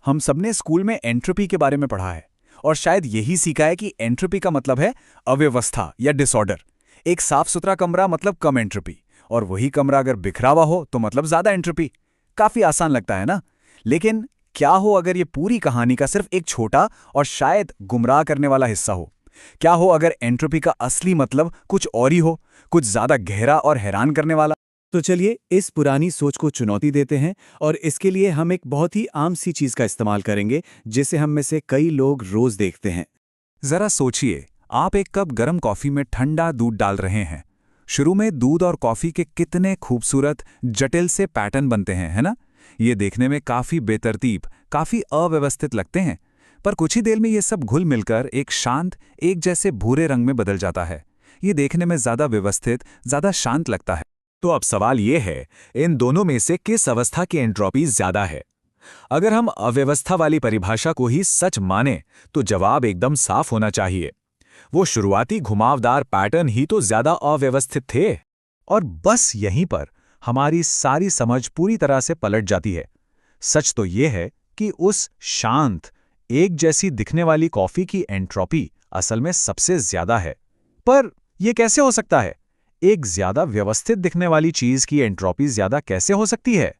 हम सबने स्कूल में एंट्रोपी के बारे में पढ़ा है और शायद यही सीखा है कि एंट्रोपी का मतलब है अव्यवस्था या डिसऑर्डर। एक साफ सुथरा कमरा मतलब कम एंट्रोपी, और वही कमरा अगर बिखरा हुआ हो तो मतलब ज्यादा एंट्रोपी। काफी आसान लगता है ना? लेकिन क्या हो अगर ये पूरी कहानी का सिर्फ एक छोटा और शायद गुमराह करने वाला हिस्सा हो? क्या हो अगर एंट्रोपी का असली मतलब कुछ और ही हो, कुछ ज्यादा गहरा और हैरान करने वाला? तो चलिए इस पुरानी सोच को चुनौती देते हैं और इसके लिए हम एक बहुत ही आम सी चीज का इस्तेमाल करेंगे जिसे हम में से कई लोग रोज देखते हैं। जरा सोचिए, आप एक कप गर्म कॉफी में ठंडा दूध डाल रहे हैं। शुरू में दूध और कॉफी के कितने खूबसूरत जटिल से पैटर्न बनते हैं, है ना? ये देखने में काफी बेतरतीब, काफी अव्यवस्थित लगते हैं, पर कुछ ही देर में ये सब घुल मिलकर एक शांत, एक जैसे भूरे रंग में बदल जाता है। ये देखने में ज्यादा व्यवस्थित, ज्यादा शांत लगता है। तो अब सवाल ये है, इन दोनों में से किस अवस्था की एंट्रोपी ज्यादा है? अगर हम अव्यवस्था वाली परिभाषा को ही सच माने तो जवाब एकदम साफ होना चाहिए। वो शुरुआती घुमावदार पैटर्न ही तो ज्यादा अव्यवस्थित थे। और बस यहीं पर हमारी सारी समझ पूरी तरह से पलट जाती है। सच तो ये है कि उस शांत, एक जैसी दिखने वाली कॉफी की एंट्रोपी असल में सबसे ज्यादा है। पर यह कैसे हो सकता है? एक ज्यादा व्यवस्थित दिखने वाली चीज की एंट्रोपी ज्यादा कैसे हो सकती है?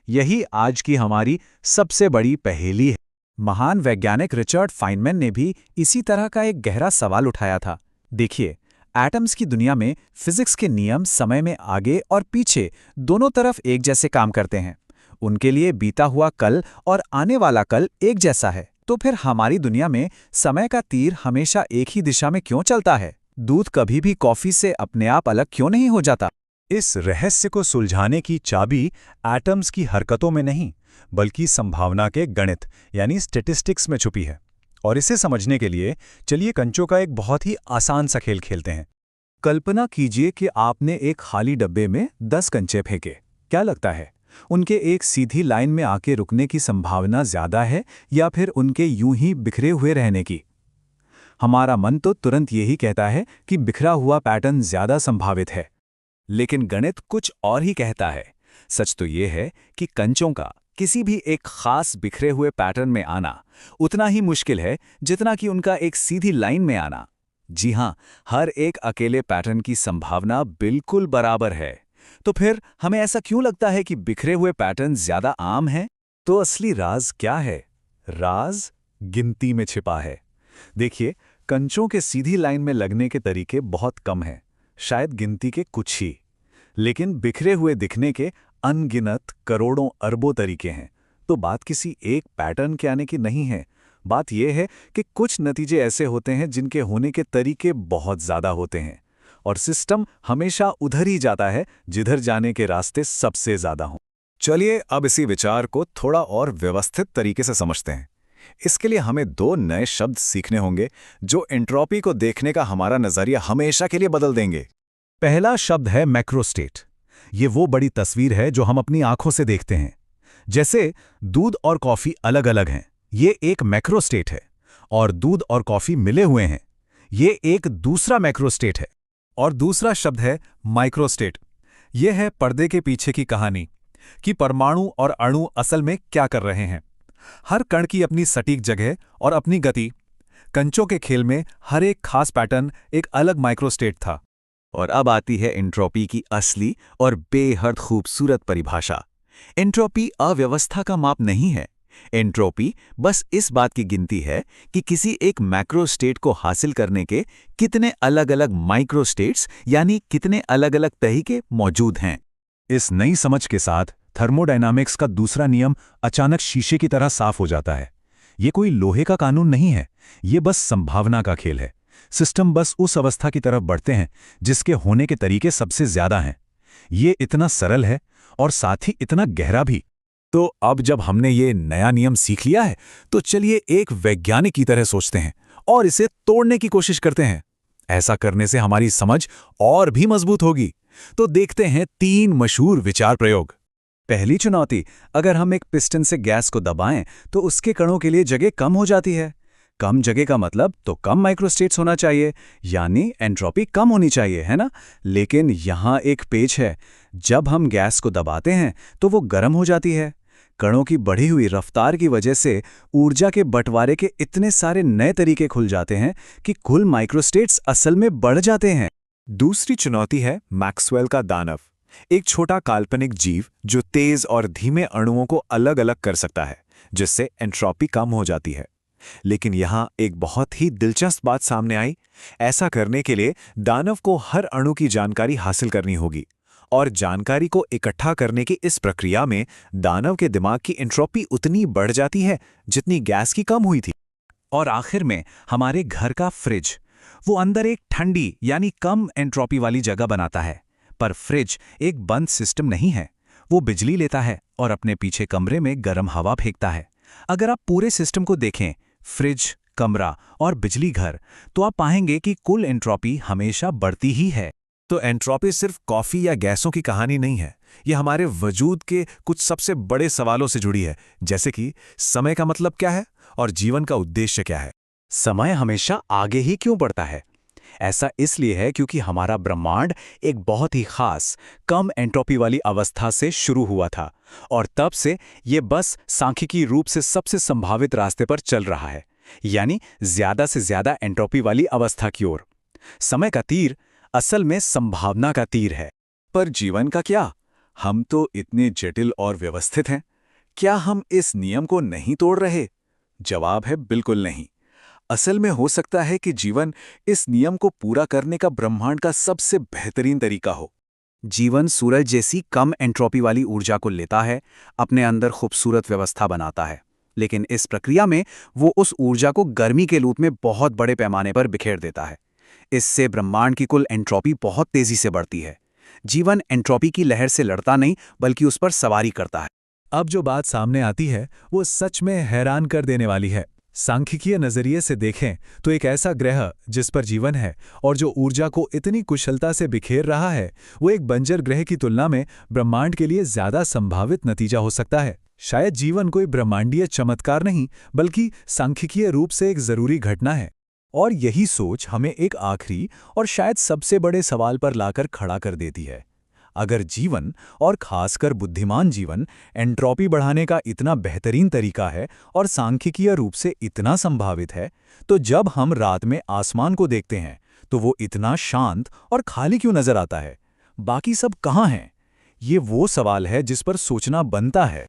यही आज की हमारी सबसे बड़ी पहेली है। महान वैज्ञानिक रिचर्ड फाइनमैन ने भी इसी तरह का एक गहरा सवाल उठाया था। देखिए, एटम्स की दुनिया में फिजिक्स के नियम समय में आगे और पीछे दोनों तरफ एक जैसे काम करते हैं। उनके लिए बीता हुआ कल और आने वाला कल एक जैसा है। तो फिर हमारी दुनिया में समय का तीर हमेशा एक ही दिशा में क्यों चलता है? दूध कभी भी कॉफी से अपने आप अलग क्यों नहीं हो जाता? इस रहस्य को सुलझाने की चाबी एटम्स की हरकतों में नहीं, बल्कि संभावना के गणित यानी स्टैटिस्टिक्स में छुपी है। और इसे समझने के लिए चलिए कंचों का एक बहुत ही आसान सा खेल खेलते हैं। कल्पना कीजिए कि आपने एक खाली डब्बे में 10 कंचे फेंके। क्या लगता है, उनके एक सीधी लाइन में आके रुकने की संभावना ज्यादा है या फिर उनके यूं ही बिखरे हुए रहने की? हमारा मन तो तुरंत यही कहता है कि बिखरा हुआ पैटर्न ज्यादा संभावित है, लेकिन गणित कुछ और ही कहता है। सच तो ये है कि कंचों का किसी भी एक खास बिखरे हुए पैटर्न में आना उतना ही मुश्किल है जितना कि उनका एक सीधी लाइन में आना। जी हां, हर एक अकेले पैटर्न की संभावना बिल्कुल बराबर है। तो फिर हमें ऐसा क्यों लगता है कि बिखरे हुए पैटर्न ज्यादा आम हैं? तो असली राज क्या है? राज गिनती में छिपा है। देखिए, कंचों के सीधी लाइन में लगने के तरीके बहुत कम हैं, शायद गिनती के कुछ ही। लेकिन बिखरे हुए दिखने के अनगिनत करोड़ों अरबों तरीके हैं। तो बात किसी एक पैटर्न के आने की नहीं है, बात यह है कि कुछ नतीजे ऐसे होते हैं जिनके होने के तरीके बहुत ज्यादा होते हैं, और सिस्टम हमेशा उधर ही जाता है जिधर जाने के रास्ते सबसे ज्यादा हों। चलिए अब इसी विचार को थोड़ा और व्यवस्थित तरीके से समझते हैं। इसके लिए हमें 2 नए शब्द सीखने होंगे जो एंट्रोपी को देखने का हमारा नजरिया हमेशा के लिए बदल देंगे। पहला शब्द है मैक्रोस्टेट। ये वो बड़ी तस्वीर है जो हम अपनी आंखों से देखते हैं। जैसे दूध और कॉफी अलग अलग हैं, ये एक मैक्रोस्टेट है, और दूध और कॉफी मिले हुए हैं, ये एक दूसरा मैक्रोस्टेट है। और दूसरा शब्द है माइक्रोस्टेट। ये है पर्दे के पीछे की कहानी कि परमाणु और अणु असल में क्या कर रहे हैं। हर कण की अपनी सटीक जगह और अपनी गति। कंचों के खेल में हर एक खास पैटर्न एक अलग माइक्रोस्टेट था। और अब आती है एंट्रोपी की असली और बेहद खूबसूरत परिभाषा। एंट्रोपी अव्यवस्था का माप नहीं है। एंट्रोपी बस इस बात की गिनती है कि किसी एक मैक्रोस्टेट को हासिल करने के कितने अलग-अलग माइक्रोस्टेट्स यानी कितने अलग-अलग तरीके मौजूद हैं। इस नई समझ के साथ थर्मोडायनामिक्स का दूसरा नियम अचानक शीशे की तरह साफ हो जाता है। ये कोई लोहे का कानून नहीं है, ये बस संभावना का खेल है। सिस्टम बस उस अवस्था की तरफ बढ़ते हैं जिसके होने के तरीके सबसे ज्यादा हैं। ये इतना सरल है और साथ ही इतना गहरा भी। तो अब जब हमने ये नया नियम सीख लिया है, तो चलिए एक वैज्ञानिक की तरह सोचते हैं और इसे तोड़ने की कोशिश करते हैं। ऐसा करने से हमारी समझ और भी मजबूत होगी। तो देखते हैं 3 मशहूर विचार प्रयोग। पहली चुनौती, अगर हम एक पिस्टन से गैस को दबाएं तो उसके कणों के लिए जगह कम हो जाती है। कम जगह का मतलब तो कम माइक्रोस्टेट्स होना चाहिए, यानी एंट्रोपी कम होनी चाहिए, है ना? लेकिन यहाँ एक पेच है। जब हम गैस को दबाते हैं तो वो गर्म हो जाती है। कणों की बढ़ी हुई रफ्तार की वजह से ऊर्जा के बंटवारे के इतने सारे नए तरीके खुल जाते हैं कि कुल माइक्रोस्टेट्स असल में बढ़ जाते हैं। दूसरी चुनौती है मैक्सवेल का दानव, एक छोटा काल्पनिक जीव जो तेज और धीमे अणुओं को अलग अलग कर सकता है, जिससे एंट्रोपी कम हो जाती है। लेकिन यहाँ एक बहुत ही दिलचस्प बात सामने आई। ऐसा करने के लिए दानव को हर अणु की जानकारी हासिल करनी होगी, और जानकारी को इकट्ठा करने की इस प्रक्रिया में दानव के दिमाग की एंट्रोपी उतनी बढ़ जाती है जितनी गैस की कम हुई थी। और आखिर में हमारे घर का फ्रिज, वो अंदर एक ठंडी यानी कम एंट्रोपी वाली जगह बनाता है। पर फ्रिज एक बंद सिस्टम नहीं है, वो बिजली लेता है और अपने पीछे कमरे में गर्म हवा फेंकता है। अगर आप पूरे सिस्टम को देखें, फ्रिज, कमरा और बिजली घर, तो आप पाएंगे कि कुल एंट्रोपी हमेशा बढ़ती ही है। तो एंट्रोपी सिर्फ कॉफी या गैसों की कहानी नहीं है, यह हमारे वजूद के कुछ सबसे बड़े सवालों से जुड़ी है, जैसे कि समय का मतलब क्या है और जीवन का उद्देश्य क्या है। समय हमेशा आगे ही क्यों बढ़ता है? ऐसा इसलिए है क्योंकि हमारा ब्रह्मांड एक बहुत ही खास, कम एंट्रोपी वाली अवस्था से शुरू हुआ था, और तब से ये बस सांख्यिकीय रूप से सबसे संभावित रास्ते पर चल रहा है, यानी ज्यादा से ज्यादा एंट्रोपी वाली अवस्था की ओर। समय का तीर असल में संभावना का तीर है। पर जीवन का क्या? हम तो इतने जटिल और व्यवस्थित हैं, क्या हम इस नियम को नहीं तोड़ रहे? जवाब है बिल्कुल नहीं। असल में हो सकता है कि जीवन इस नियम को पूरा करने का ब्रह्मांड का सबसे बेहतरीन तरीका हो। जीवन सूरज जैसी कम एंट्रोपी वाली ऊर्जा को लेता है, अपने अंदर खूबसूरत व्यवस्था बनाता है, लेकिन इस प्रक्रिया में वो उस ऊर्जा को गर्मी के रूप में बहुत बड़े पैमाने पर बिखेर देता है। इससे ब्रह्मांड की कुल एंट्रोपी बहुत तेजी से बढ़ती है। जीवन एंट्रोपी की लहर से लड़ता नहीं, बल्कि उस पर सवारी करता है। अब जो बात सामने आती है वो सच में हैरान कर देने वाली है। सांख्यिकीय नजरिए से देखें तो एक ऐसा ग्रह जिस पर जीवन है और जो ऊर्जा को इतनी कुशलता से बिखेर रहा है, वो एक बंजर ग्रह की तुलना में ब्रह्मांड के लिए ज्यादा संभावित नतीजा हो सकता है। शायद जीवन कोई ब्रह्मांडीय चमत्कार नहीं, बल्कि सांख्यिकीय रूप से एक जरूरी घटना है। और यही सोच हमें एक आखिरी और शायद सबसे बड़े सवाल पर लाकर खड़ा कर देती है। अगर जीवन, और खासकर बुद्धिमान जीवन, एंट्रोपी बढ़ाने का इतना बेहतरीन तरीका है और सांख्यिकीय रूप से इतना संभावित है, तो जब हम रात में आसमान को देखते हैं तो वो इतना शांत और खाली क्यों नजर आता है? बाकी सब कहाँ हैं? ये वो सवाल है जिस पर सोचना बनता है।